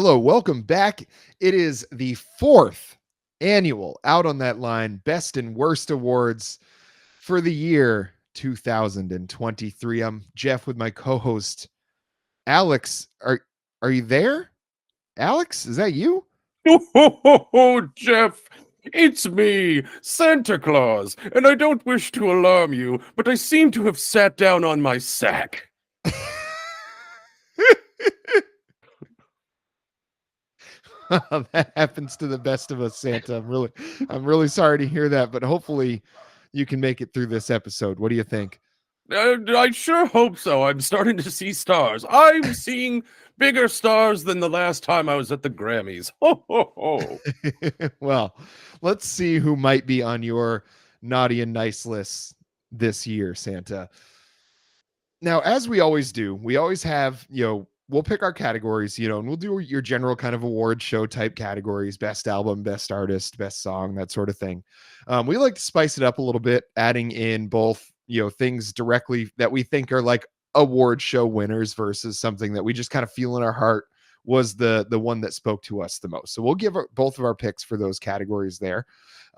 Hello, welcome back. It is the fourth annual Out on That Line Best and Worst Awards for the year 2023. I'm Jeff with my co-host Alex. Are you there? Alex, is that you? Oh, Jeff, it's me, Santa Claus, and I don't wish to alarm you, but I seem to have sat down on my sack. That happens to the best of us, Santa. I'm really sorry to hear that, but hopefully you can make it through this episode. What do you think? I sure hope so. I'm starting to see stars. I'm seeing bigger stars than the last time I was at the Grammys. Ho, ho, ho. Well, let's see who might be on your naughty and nice list this year, Santa. Now, as we always do, we always have, we'll pick our categories, and we'll do your general kind of award show type categories: best album, best artist, best song, that sort of thing. We like to spice it up a little bit, adding in both, things directly that we think are like award show winners versus something that we just kind of feel in our heart was the one that spoke to us the most. So we'll give both of our picks for those categories there.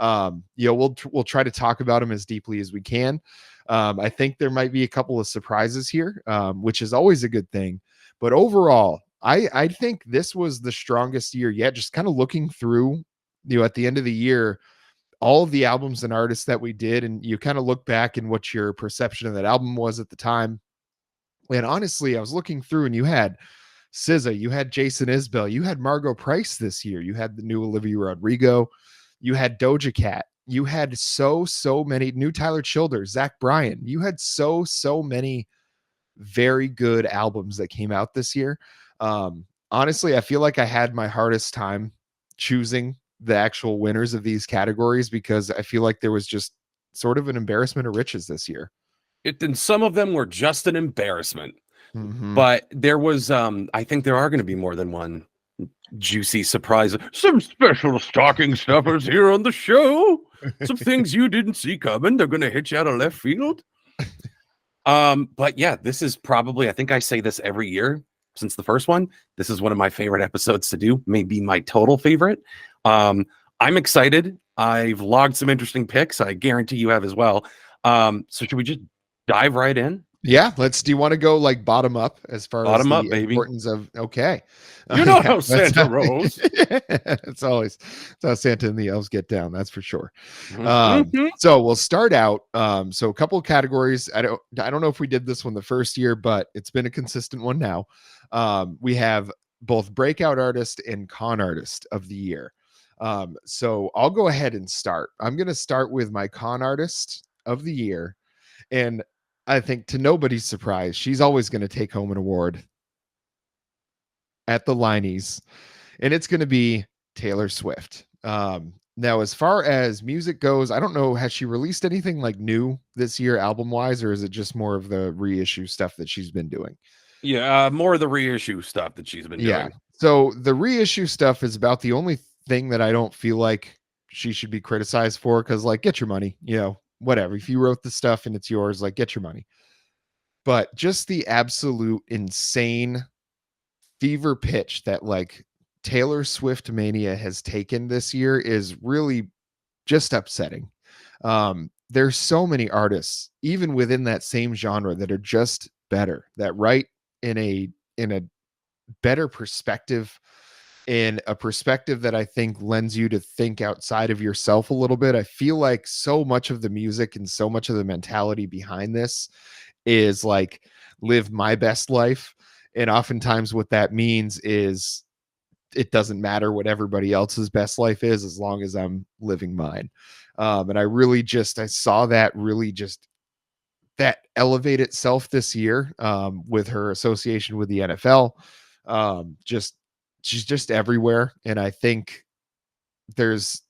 We'll try to talk about them as deeply as we can. I think there might be a couple of surprises here, which is always a good thing. But overall, I think this was the strongest year yet. Just kind of looking through, at the end of the year, all of the albums and artists that we did, and you kind of look back and what your perception of that album was at the time. And honestly, I was looking through, and you had SZA, you had Jason Isbell, you had Margot Price this year, you had the new Olivia Rodrigo, you had Doja Cat, you had so many new Tyler Childers, Zach Bryan. You had so many very good albums that came out this year. Honestly, I feel like I had my hardest time choosing the actual winners of these categories because I feel like there was just sort of an embarrassment of riches this year. And some of them were just an embarrassment. Mm-hmm. But there was, I think there are going to be more than one juicy surprise. Some special stocking stuffers here on the show. Some things you didn't see coming. They're going to hit you out of left field. But yeah, this is probably, I think I say this every year since the first one. This is one of my favorite episodes to do, maybe my total favorite. I'm excited. I've logged some interesting picks. I guarantee you have as well. So should we just dive right in? Yeah, do you want to go like bottom up as far as Bottom the up, baby. importance of, okay. You know Yeah, how Santa rolls. It's always, it's how Santa and the elves get down. That's for sure. Mm-hmm. So we'll start out. So a couple of categories. I don't know if we did this one the first year, but it's been a consistent one now. We have both breakout artist and con artist of the year. So I'll go ahead and start. I'm going to start with my con artist of the year. And I think, to nobody's surprise, she's always going to take home an award at the Liney's, and it's going to be Taylor Swift. Now, as far as music goes, I don't know, has she released anything like new this year album wise, or is it just more of the reissue stuff that she's been doing? Yeah, more of the reissue stuff that she's been doing. So the reissue stuff is about the only thing that I don't feel like she should be criticized for, because like, get your money, whatever. If you wrote the stuff and it's yours, like, get your money. But just the absolute insane fever pitch that like Taylor Swift mania has taken this year is really just upsetting. There's so many artists, even within that same genre, that are just better, that write in a better perspective, in a perspective that I think lends you to think outside of yourself a little bit. I feel like so much of the music and so much of the mentality behind this is like, live my best life. And oftentimes what that means is it doesn't matter what everybody else's best life is as long as I'm living mine. And I saw that really just that elevate itself this year, with her association with the NFL. She's just everywhere. And I think there's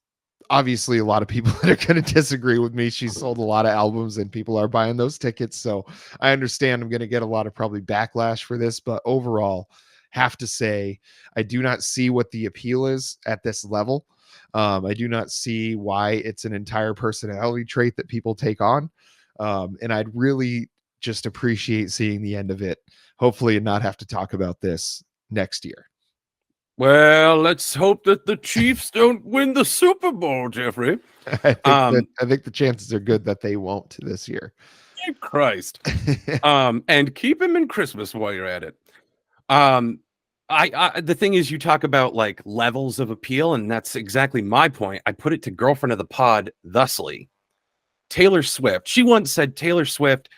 obviously a lot of people that are going to disagree with me. She's sold a lot of albums and people are buying those tickets. So I understand I'm going to get a lot of probably backlash for this, but overall, have to say, I do not see what the appeal is at this level. I do not see why it's an entire personality trait that people take on. And I'd really just appreciate seeing the end of it, hopefully, and not have to talk about this next year. Well, let's hope that the Chiefs don't win the Super Bowl, Jeffrey. I think the chances are good that they won't this year. Thank Christ. And keep him in Christmas while you're at it. Um, I the thing is, you talk about like levels of appeal, and that's exactly my point. I put it to girlfriend of the pod thusly: Taylor Swift. She once said Taylor Swift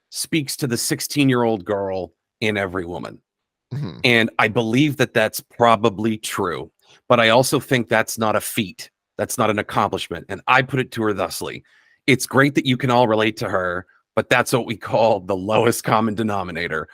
speaks to the 16-year-old girl in every woman. Mhm. And I believe that that's probably true. But I also think that's not a feat. That's not an accomplishment. And I put it to her thusly: it's great that you can all relate to her, but that's what we call the lowest common denominator.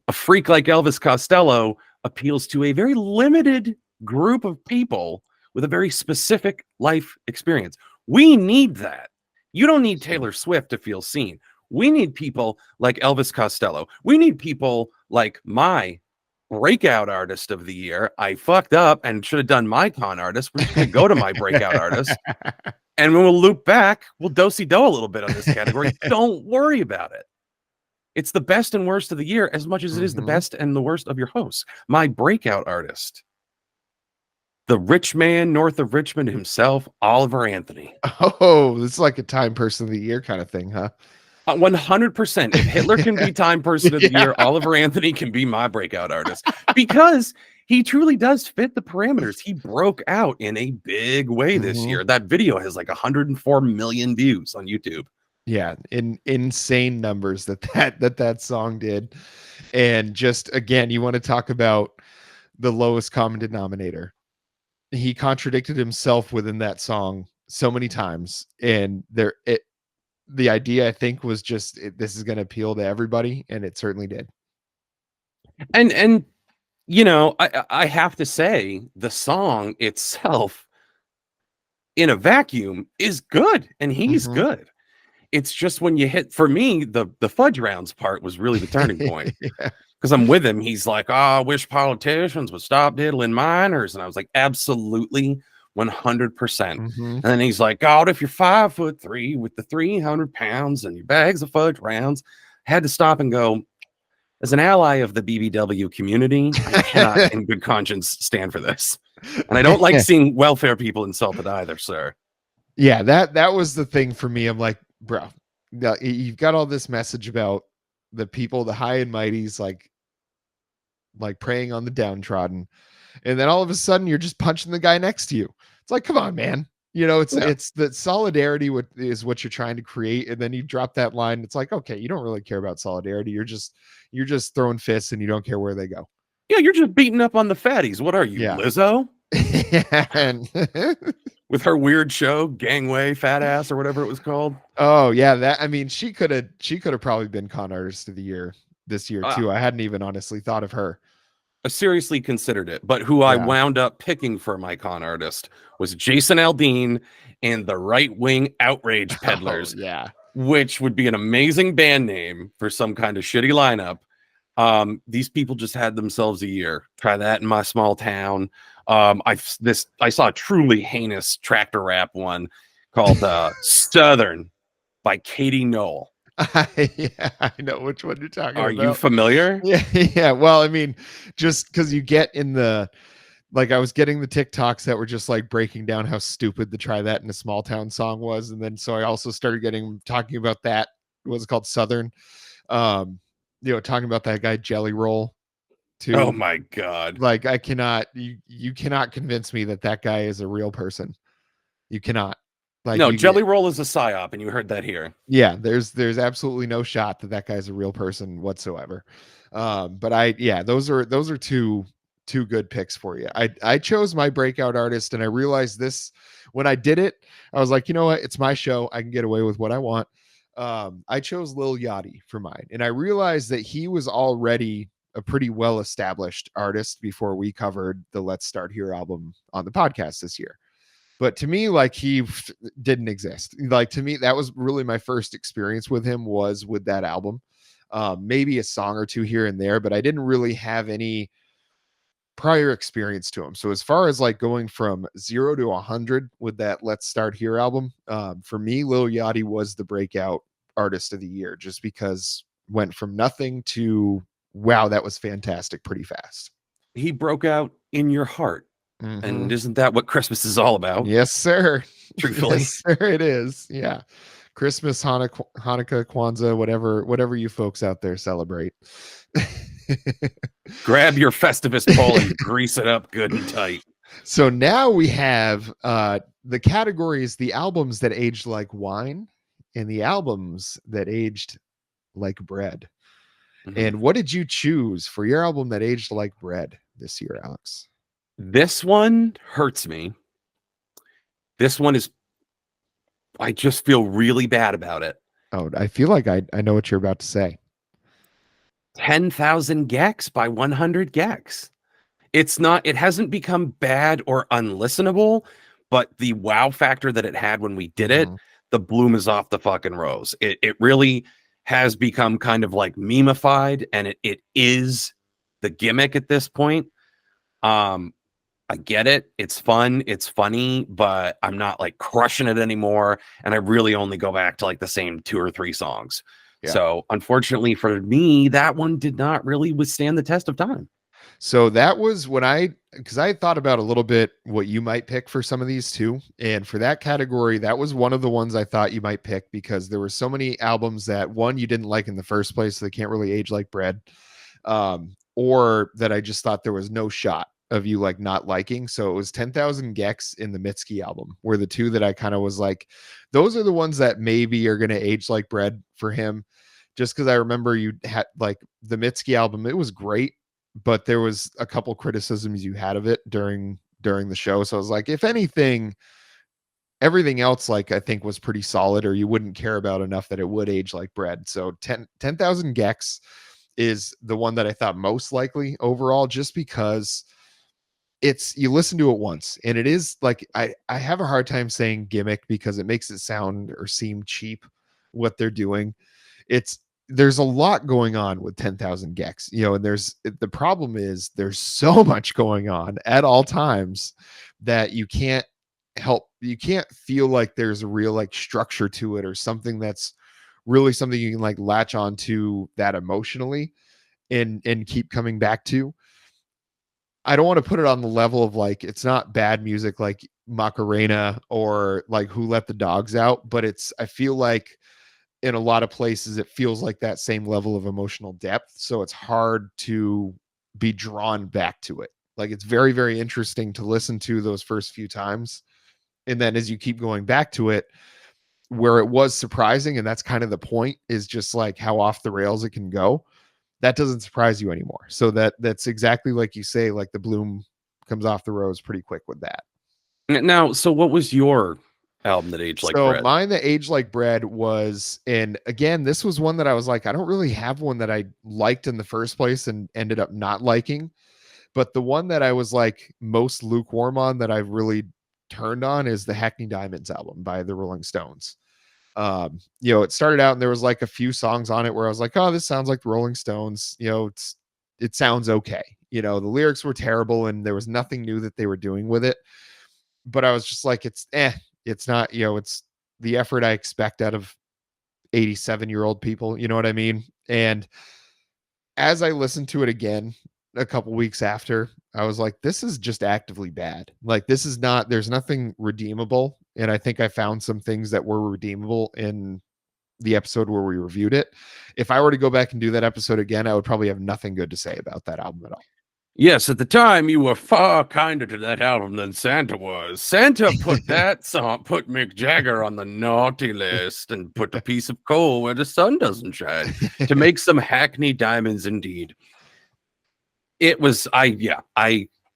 A freak like Elvis Costello appeals to a very limited group of people with a very specific life experience. We need that. You don't need Taylor Swift to feel seen. We need people like Elvis Costello. We need people like my breakout artist of the year. I fucked up and should have done my con artist. We're just going to go to my breakout artist. And when we'll loop back, we'll do-si-do a little bit on this category. Don't worry about it. It's the best and worst of the year as much as it is the best and the worst of your hosts. My breakout artist, the rich man north of Richmond himself, Oliver Anthony. Oh, this is like a Time Person of the Year kind of thing, huh? 100%. If Hitler can be Time Person of the Year, Oliver Anthony can be my breakout artist, because he truly does fit the parameters. He broke out in a big way this year. That video has like 104 million views on YouTube. Yeah, insane numbers that song did. And just again, you want to talk about the lowest common denominator. He contradicted himself within that song so many times, and the idea, I think, was just this is going to appeal to everybody, and it certainly did. And you know, I have to say, the song itself in a vacuum is good, and he's good. It's just when you hit, for me, the fudge rounds part was really the turning point. Because I'm with him. He's like, oh, I wish politicians would stop diddling minors. And I was like, absolutely, 100%. And then he's like, God, if you're 5'3" with the 300 pounds and your bags of fudge rounds, had to stop and go, as an ally of the BBW community, I cannot in good conscience stand for this. And I don't like seeing welfare people insulted either, sir. Yeah, that was the thing for me. I'm like, bro, you've got all this message about the people, the high and mighties, like preying on the downtrodden, and then all of a sudden you're just punching the guy next to you. It's like, come on, man. You know, it's that solidarity is what you're trying to create, and then you drop that line. It's like, okay, you don't really care about solidarity. You're just throwing fists, and you don't care where they go. Yeah, you're just beating up on the fatties. What are you, Lizzo? With her weird show, Gangway Fat Ass, or whatever it was called. Oh yeah, I mean, she could have probably been Con Artist of the Year this year too. I hadn't even honestly thought of her. I seriously considered it, but who I wound up picking for my Con Artist was Jason Aldean and the Right Wing Outrage Peddlers. Which would be an amazing band name for some kind of shitty lineup. These people just had themselves a year. Try that in my small town. I saw a truly heinous tractor rap one called Southern by Katie Knoll. Yeah, I know which one you're talking about. Are you familiar? Yeah. Well, I mean, just because you get in the, like, I was getting the TikToks that were just like breaking down how stupid the Try That in a Small Town song was. And then, so I also started talking about that, what's it called? Southern, you know, talking about that guy Jelly Roll too. Oh my God. Like, you cannot convince me that guy is a real person. You cannot. Like, no, Jelly Roll is a psyop, and you heard that here. Yeah, there's absolutely no shot that guy's a real person whatsoever. But those are two good picks for you. I chose my breakout artist, and I realized this when I did it. I was like, you know what? It's my show. I can get away with what I want. I chose Lil Yachty for mine, and I realized that he was already a pretty well-established artist before we covered the Let's Start Here album on the podcast this year. But to me, like, he didn't exist. Like, to me, that was really my first experience with him, was with that album. Maybe a song or two here and there, but I didn't really have any prior experience to him. So as far as like going from 0 to 100 with that Let's Start Here album, for me, Lil Yachty was the breakout artist of the year, just because went from nothing to, wow, that was fantastic pretty fast. He broke out in your heart. Mm-hmm. And isn't that what Christmas is all about? Yes, sir. Truthfully. Yes, sir, it is. Yeah. Christmas, Hanukkah, Kwanzaa, whatever you folks out there celebrate. Grab your Festivus pole and grease it up good and tight. So now we have the categories, the albums that aged like wine and the albums that aged like bread. Mhm. And what did you choose for your album that aged like bread this year, Alex? This one hurts me. This one is, I just feel really bad about it. Oh, I feel like I know what you're about to say. 10,000 Gex by 100 Gex. It's not, it hasn't become bad or unlistenable, but the wow factor that it had when we did it, Mhm. the bloom is off the fucking rose. It really has become kind of like memeified, and it is the gimmick at this point. I get it. It's fun. It's funny, but I'm not like crushing it anymore. And I really only go back to like the same 2 or 3 songs. Yeah. So unfortunately for me, that one did not really withstand the test of time. So that was when because I thought about a little bit what you might pick for some of these too. And for that category, that was one of the ones I thought you might pick because there were so many albums that one you didn't like in the first place, so they can't really age like bread. Or that I just thought there was no shot of you like not liking. So it was 10,000 Gex in the Mitski album were the two that I kind of was like, those are the ones that maybe are going to age like bread for him. Just because I remember you had like the Mitski album, it was great, but there was a couple criticisms you had of it during the show. So I was like, if anything, everything else like I think was pretty solid, or you wouldn't care about enough that it would age like bread. So 10,000 Gex is the one that I thought most likely overall, just because it's you listen to it once and it is like I have a hard time saying gimmick because it makes it sound or seem cheap what they're doing. It's there's a lot going on with 10,000 Gex, and the problem is there's so much going on at all times that you can't feel like there's a real like structure to it or something that's really something you can like latch on to that emotionally and keep coming back to. I don't want to put it on the level of like it's not bad music like Macarena or like Who Let the Dogs Out, but I feel like in a lot of places it feels like that same level of emotional depth, so it's hard to be drawn back to it. Like it's very very interesting to listen to those first few times, and then as you keep going back to it, where it was surprising, and that's kind of the point, is just like how off the rails it can go. That doesn't surprise you anymore. So that's exactly like you say, like the bloom comes off the rose pretty quick with that. Now, so what was your album that aged like So bread? mine that aged like bread was, and again, this was one that I was like, I don't really have one that I liked in the first place and ended up not liking. But the one that I was like most lukewarm on that I've really turned on is the Hackney Diamonds album by the Rolling Stones. It started out and there was like a few songs on it where I was like, oh, this sounds like the Rolling Stones. It sounds okay. The lyrics were terrible and there was nothing new that they were doing with it. But I was just like, it's not, it's the effort I expect out of 87-year-old people. You know what I mean? And as I listened to it again a couple weeks after, I was like, this is just actively bad. Like, this is not, there's nothing redeemable. And I think I found some things that were redeemable in the episode where we reviewed it. If I were to go back and do that episode again, I would probably have nothing good to say about that album at all. Yes, at the time you were far kinder to that album than Santa was. Santa put put Mick Jagger on the naughty list and put a piece of coal where the sun doesn't shine to make some Hackney Diamonds indeed. It was,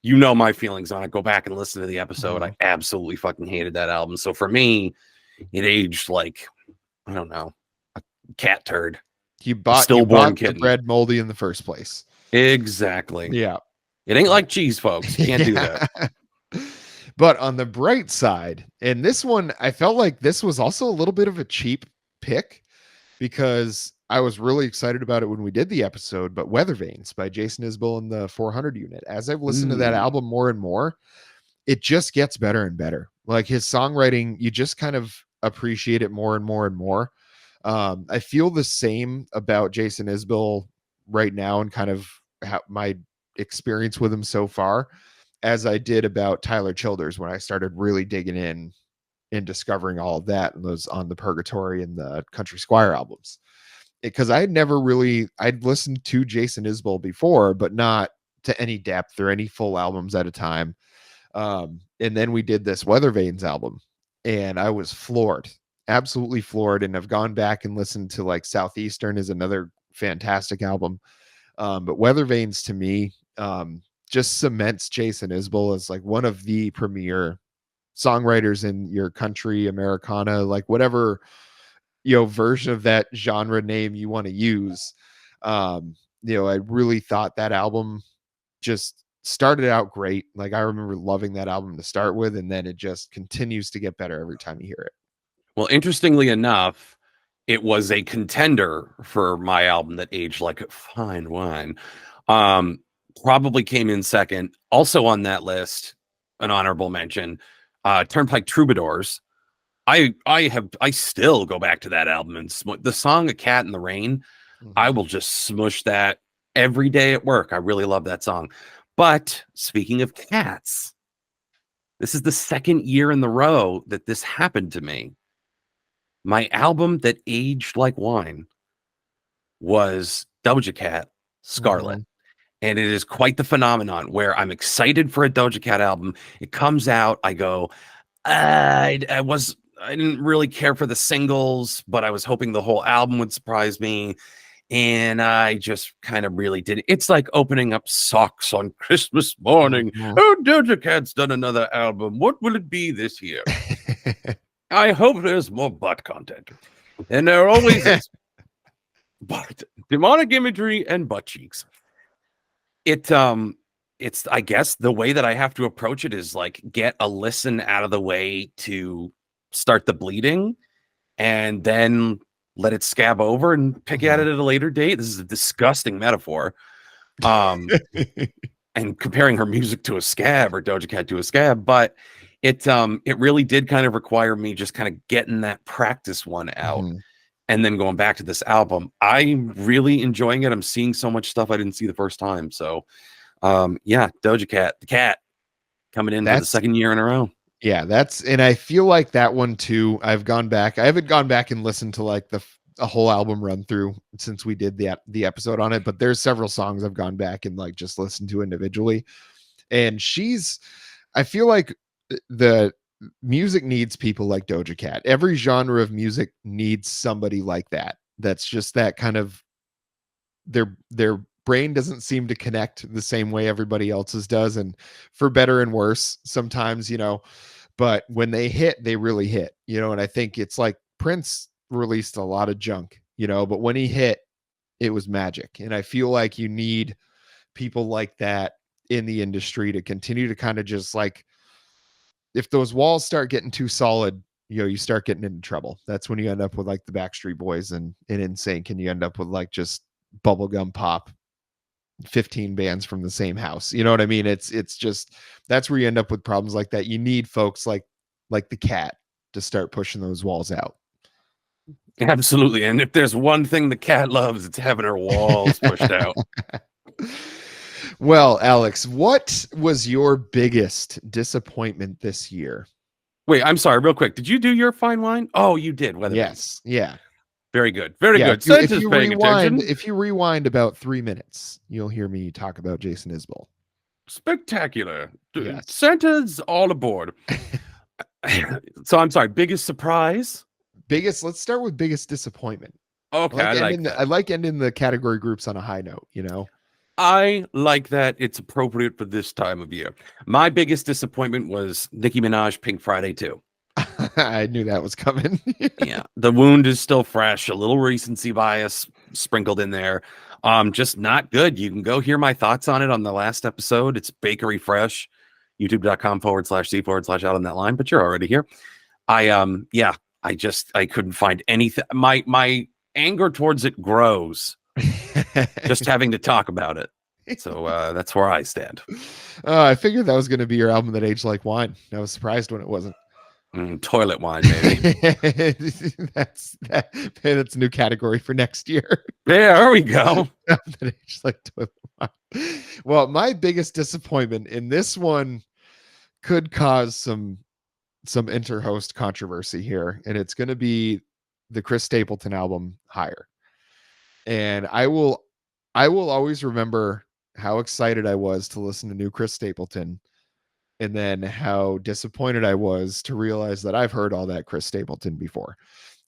you know my feelings on it. Go back and listen to the episode. I absolutely fucking hated that album. So for me, it aged like, I don't know, a cat turd. You bought the bread moldy in the first place. Exactly. Yeah. It ain't like cheese, folks. You can't do that. But on the bright side, and this one, I felt like this was also a little bit of a cheap pick because I was really excited about it when we did the episode. But Weather Vanes by Jason Isbell and the 400 Unit, as I've listened to that album more and more, it just gets better and better. Like his songwriting, you just kind of appreciate it more and more and more. I feel the same about Jason Isbell right now and kind of my experience with him so far. as I did about Tyler Childers when I started really digging in and discovering all of that and those on the Purgatory and the Country Squire albums. Because I had never really, I'd listened to Jason Isbell before, but not to any depth or any full albums at a time. And then we did this Weather Vanes album, and I was floored, absolutely floored. And I've gone back and listened to like Southeastern is another fantastic album. But Weather Vanes to me just cements Jason Isbell as like one of the premier songwriters in your country, Americana, like whatever, version of that genre name you want to use. I really thought that album just started out great. Like I remember loving that album to start with, and then it just continues to get better every time you hear it. Well, interestingly enough, it was a contender for my album that aged like a fine wine. Probably came in second. Also on that list, an honorable mention, Turnpike Troubadours. I still go back to that album and the song "A Cat in the Rain." I will just smush that every day at work. I really love that song. But speaking of cats, this is the second year in the row that this happened to me. My album that aged like wine was Doja Cat, Scarlet. And it is quite the phenomenon where I'm excited for a Doja Cat album. It comes out. I go, I didn't really care for the singles, but I was hoping the whole album would surprise me. And I just kind of really did. It's like opening up socks on Christmas morning. Oh, Doja Cat's done another album. What will it be this year? I hope there's more butt content. And there always is. But demonic imagery and butt cheeks. It's I guess the way that I have to approach it is like get a listen out of the way to start the bleeding and then let it scab over and pick at it at a later date. This is a disgusting metaphor. And comparing her music to a scab or Doja Cat to a scab, but it really did kind of require me just kind of getting that practice one out and then going back to this album. I'm really enjoying it. I'm seeing so much stuff I didn't see the first time. So Doja Cat, the cat, coming in for the second year in a row. Yeah, and I feel like that one too. I haven't gone back and listened to like a whole album run through since we did the episode on it, but there's several songs I've gone back and like just listened to individually. And I feel like the music needs people like Doja Cat. Every genre of music needs somebody like that. That's just that kind of their brain doesn't seem to connect the same way everybody else's does, and for better and worse sometimes, but when they hit, they really hit, and I think it's like Prince released a lot of junk, but when he hit, it was magic. And I feel like you need people like that in the industry to continue to kind of just like, if those walls start getting too solid, you start getting into trouble. That's when you end up with like the Backstreet Boys and NSYNC, and you end up with like just bubblegum pop 15 bands from the same house. You know what I mean? It's just, that's where you end up with problems like that. You need folks like the Cat to start pushing those walls out. Absolutely. And if there's one thing the Cat loves, it's having her walls pushed out. Well, Alex, what was your biggest disappointment this year? Wait, I'm sorry, real quick. Did you do your fine wine? Oh, you did. Yes. Yeah. Very good. Very good. If you rewind about 3 minutes, you'll hear me talk about Jason Isbell. Spectacular. Yes. Santa's all aboard. So I'm sorry, biggest surprise? Let's start with biggest disappointment. Okay, I like ending the category groups on a high note, I like that. It's appropriate for this time of year. My biggest disappointment was Nicki Minaj, Pink Friday 2. I knew that was coming. Yeah, the wound is still fresh, a little recency bias sprinkled in there. Just not good. You can go hear my thoughts on it on the last episode. It's Bakery Fresh, youtube.com/c/out on that line, but you're already here. I couldn't find anything. My anger towards it grows just having to talk about it. So that's where I stand. I figured that was going to be your album that aged like wine. I was surprised when it wasn't. Toilet wine, maybe. That's a new category for next year. There we go. That aged like toilet wine. Well, my biggest disappointment in this one could cause some interhost controversy here, and it's going to be the Chris Stapleton album Higher. And I will always remember how excited I was to listen to new Chris Stapleton, and then how disappointed I was to realize that I've heard all that Chris Stapleton before.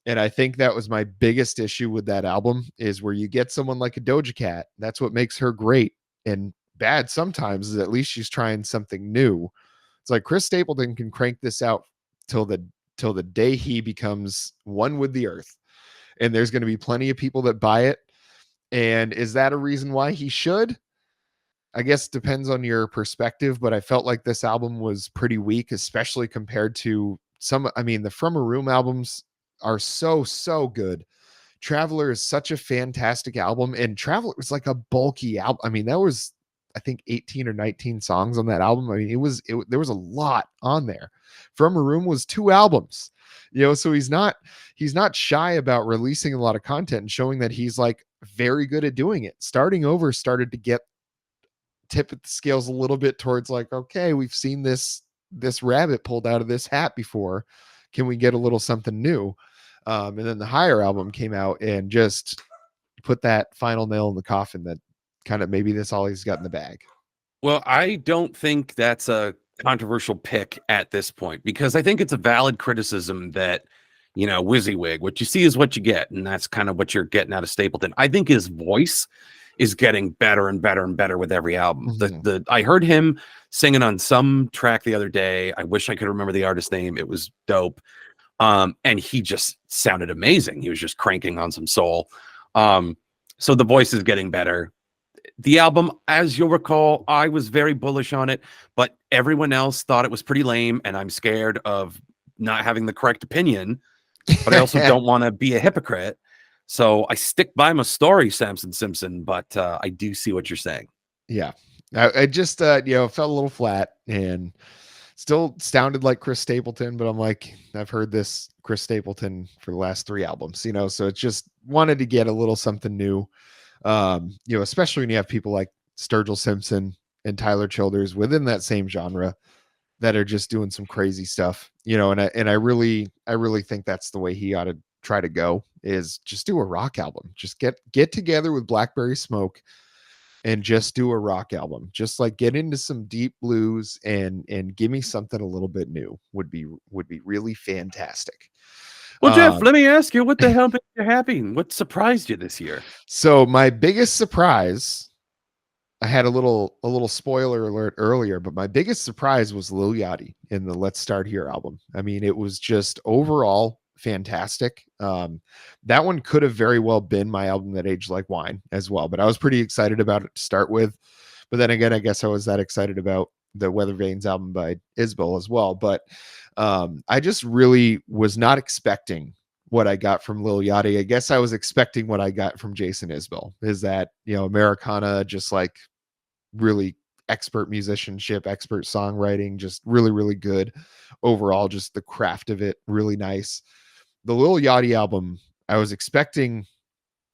And I think that was my biggest issue with that album, is where you get someone like a Doja Cat. That's what makes her great and bad sometimes, is at least she's trying something new. It's like Chris Stapleton can crank this out till the day he becomes one with the earth. And there's going to be plenty of people that buy it. And is that a reason why he should? I guess depends on your perspective, but I felt like this album was pretty weak, especially compared to some. I mean, the From a Room albums are so good. Traveler is such a fantastic album, and Traveler was like a bulky album. I mean, that was, I think, 18 or 19 songs on that album. I mean, there was a lot on there. From a Room was 2 albums, so he's not shy about releasing a lot of content and showing that he's like very good at doing it. Starting Over started to get tip at the scales a little bit towards like, okay, we've seen this rabbit pulled out of this hat before. Can we get a little something new? And then the Higher album came out and just put that final nail in the coffin that kind of maybe that's all he's got in the bag. Well, I don't think that's a controversial pick at this point, because I think it's a valid criticism that, WYSIWYG, what you see is what you get. And that's kind of what you're getting out of Stapleton. I think his voice is getting better and better and better with every album. Mhm. I heard him singing on some track the other day. I wish I could remember the artist name. It was dope. And he just sounded amazing. He was just cranking on some soul. So the voice is getting better. The album, as you'll recall, I was very bullish on it, but everyone else thought it was pretty lame, and I'm scared of not having the correct opinion, but I also don't want to be a hypocrite. So I stick by my story, Samson Simpson, but I do see what you're saying. Yeah. I just felt a little flat and still sounded like Chris Stapleton, but I'm like, I've heard this Chris Stapleton for the last 3 albums, so it's just wanted to get a little something new. Especially when you have people like Sturgill Simpson and Tyler Childers within that same genre that are just doing some crazy stuff, and I really think that's the way he ought to try to go, is just do a rock album. Just get together with Blackberry Smoke and just do a rock album. Just like get into some deep blues and give me something a little bit new would be really fantastic. Well, Jeff, Um, let me ask you, what the hell made you happy? What surprised you this year? so my biggest surprise, I had a little spoiler alert earlier, but my biggest surprise was Lil Yachty in the Let's Start Here album. I mean, it was just overall fantastic. That one could have very well been my album that aged like wine as well, but I was pretty excited about it to start with. But then again, I guess I was that excited about the Weather Vanes album by Isbell as well. But I just really was not expecting what I got from Lil Yachty. I guess I was expecting what I got from Jason Isbell, is that, Americana, just like really expert musicianship, expert songwriting, just really, really good overall. Just the craft of it, really nice. The Lil Yachty album, I was expecting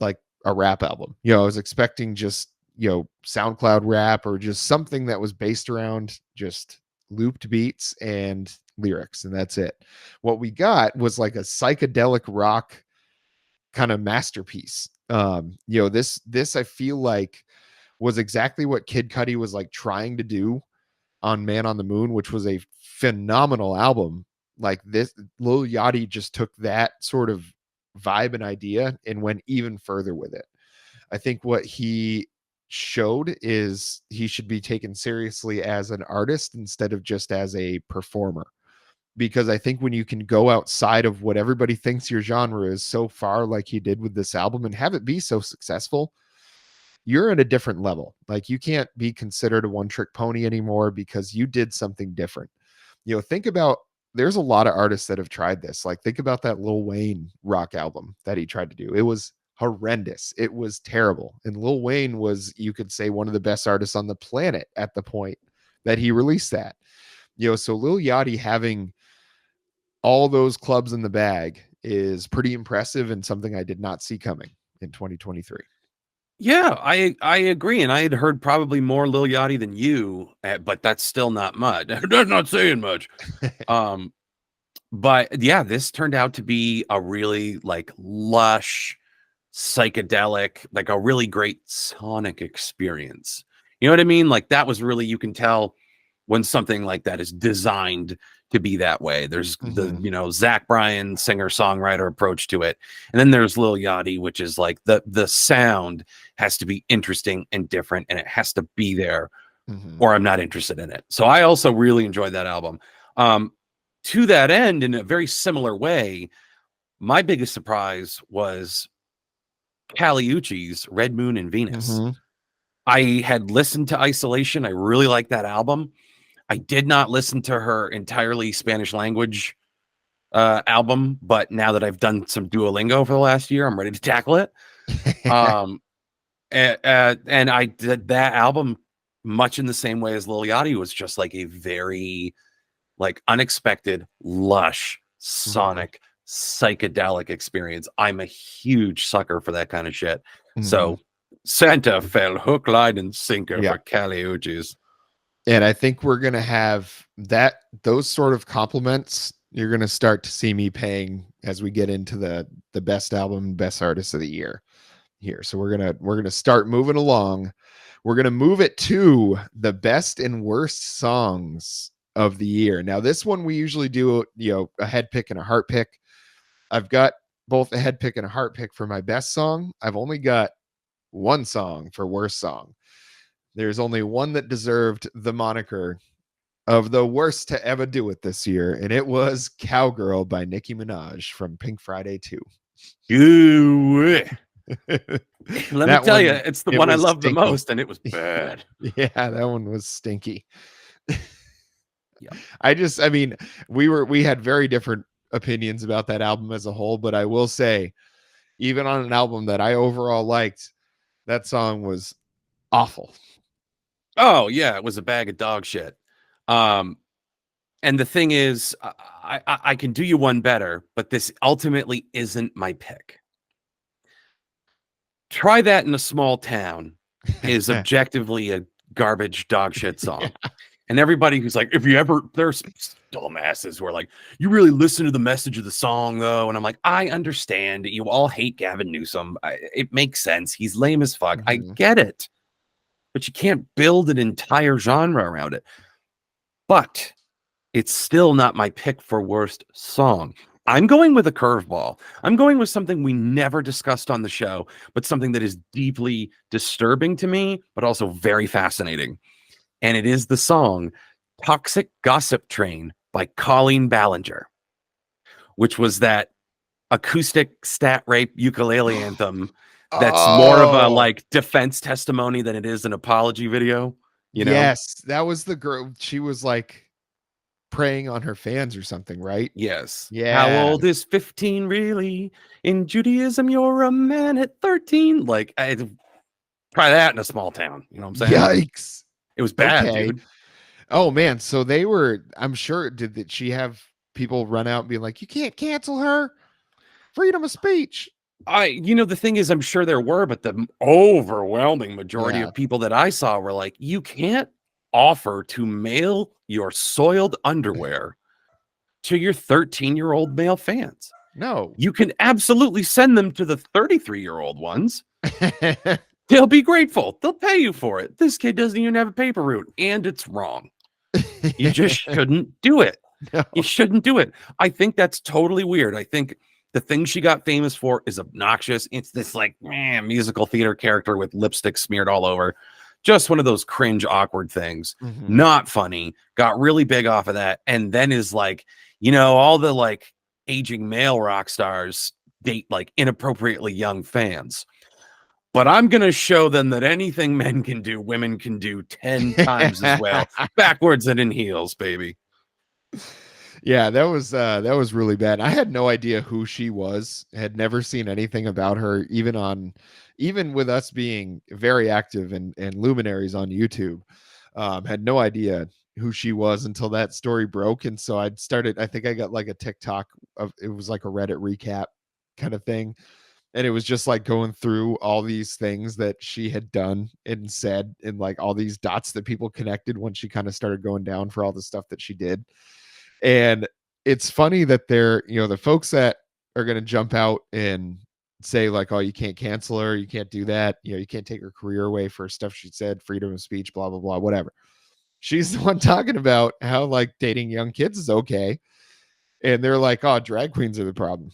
like a rap album. I was expecting just, SoundCloud rap, or just something that was based around just looped beats and lyrics, and that's it. What we got was like a psychedelic rock kind of masterpiece. This I feel like was exactly what Kid Cudi was like trying to do on Man on the Moon, which was a phenomenal album. Like this, Lil Yachty just took that sort of vibe and idea and went even further with it. I think what he showed is he should be taken seriously as an artist instead of just as a performer. Because I think when you can go outside of what everybody thinks your genre is so far, like he did with this album, and have it be so successful, you're at a different level. Like you can't be considered a one trick pony anymore because you did something different. Think about, there's a lot of artists that have tried this. Like think about that Lil Wayne rock album that he tried to do. It was horrendous. It was terrible. And Lil Wayne was, you could say, one of the best artists on the planet at the point that he released that. So Lil Yachty having all those clubs in the bag is pretty impressive and something I did not see coming in 2023. Yeah, I agree, and I had heard probably more Lil Yachty than you, but that's still not much. That's not saying much. Um, but yeah, this turned out to be a really like lush, psychedelic, like a really great sonic experience. You know what I mean? Like that was really, you can tell when something like that is designed to be that way. There's the, Mhm. Zach Bryan singer songwriter approach to it. And then there's Lil Yachty, which is like the sound has to be interesting and different and it has to be there Mhm. or I'm not interested in it. So I also really enjoyed that album. Um, to that end, in a very similar way, my biggest surprise was Kali Uchis Red Moon and Venus. Mhm. I had listened to Isolation. I really like that album. I did not listen to her entirely Spanish language album, but now that I've done some Duolingo for the last year, I'm ready to tackle it. Um, and I did that album much in the same way as Lil Yachty was just like a very like unexpected, lush, Mhm. sonic, psychedelic experience. I'm a huge sucker for that kind of shit. Mhm. So Santa fell hook, line, and sinker Yeah. for Kali Uchis. And I think we're gonna have those sort of compliments. You're gonna start to see me paying as we get into the best album, best artist of the year here. So we're gonna start moving along. We're gonna move it to the best and worst songs of the year. Now, this one we usually do, a head pick and a heart pick. I've got both a head pick and a heart pick for my best song. I've only got one song for worst song. There's only one that deserved the moniker of the worst to ever do it this year, and it was Cowgirl by Nicki Minaj from Pink Friday 2. Ooh, let me That tell you, one, it's the it one I was love the stinky. most, and it was bad. Yeah, that one was stinky. Yeah. I mean, we had very different opinions about that album as a whole, but I will say, even on an album that I overall liked, that song was awful. Oh yeah, it was a bag of dog shit. Um, and the thing is, I can do you one better, but this ultimately isn't my pick. Try That in a Small Town is objectively a garbage dog shit Yeah. song. And everybody who's like, if you ever, there's dumbasses who are like, you really listen to the message of the song though. And I'm like, I understand. You all hate Gavin Newsom. It makes sense. He's lame as fuck. I Mhm. get it. But you can't build an entire genre around it. But it's still not my pick for worst song. I'm going with a curveball. I'm going with something we never discussed on the show, but something that is deeply disturbing to me, but also very fascinating. And it is the song Toxic Gossip Train by Colleen Ballinger, which was that acoustic stat rape ukulele anthem that's more of a Oh, like defense testimony than it is an apology video, you know? yes, that was the girl. She was like preying on her fans or something, right? Yes. How Yeah. old is 15 really? In Judaism, you're a man at 13. Like, I try that in a small town. You know what I'm saying? Yikes. It was bad, Okay. dude. Oh man, so they were, I'm sure, did she have people run out and be like, "You can't cancel her. Freedom of speech." The thing is, I'm sure there were, but the overwhelming majority Yeah. of people that I saw were like, you can't offer to mail your soiled underwear to your 13-year-old male fans. No. You can absolutely send them to the 33-year-old ones. They'll be grateful. They'll pay you for it. This kid doesn't even have a paper route, and it's wrong. You just shouldn't do it. No. You shouldn't do it. I think that's totally weird. I think the thing she got famous for is obnoxious. It's this like musical theater character with lipstick smeared all over. Just one of those cringe, awkward things. Mhm. Not funny. Got really big off of that. And then is like, all the like aging male rock stars date like inappropriately young fans. But I'm going to show them that anything men can do, women can do 10 times as well. Backwards and in heels, baby. Yeah, that was really bad. I had no idea who she was. Had never seen anything about her, even with us being very active and luminaries on YouTube. Had no idea who she was until that story broke. And so I think I got like a TikTok of, it was like a Reddit recap kind of thing. And it was just like going through all these things that she had done and said, and like all these dots that people connected when she kind of started going down for all the stuff that she did. And it's funny that they're, the folks that are going to jump out and say like, oh, you can't cancel her, you can't do that, you can't take her career away for stuff she said, freedom of speech, blah blah blah, whatever. She's the one talking about how like dating young kids is okay, and they're like, oh, drag queens are the problem.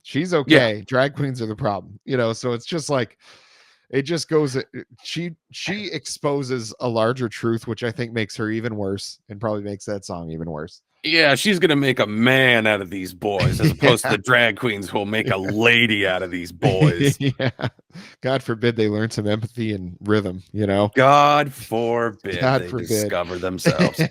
She's Yeah. okay, drag queens are the problem. So it's just like, it just goes, she exposes a larger truth, which I think makes her even worse, and probably makes that song even worse. Yeah, she's gonna make a man out of these boys, as opposed to Yeah. the drag queens who will make a lady out of these boys. Yeah. God forbid they learn some empathy and rhythm, God forbid God they forbid. discover themselves.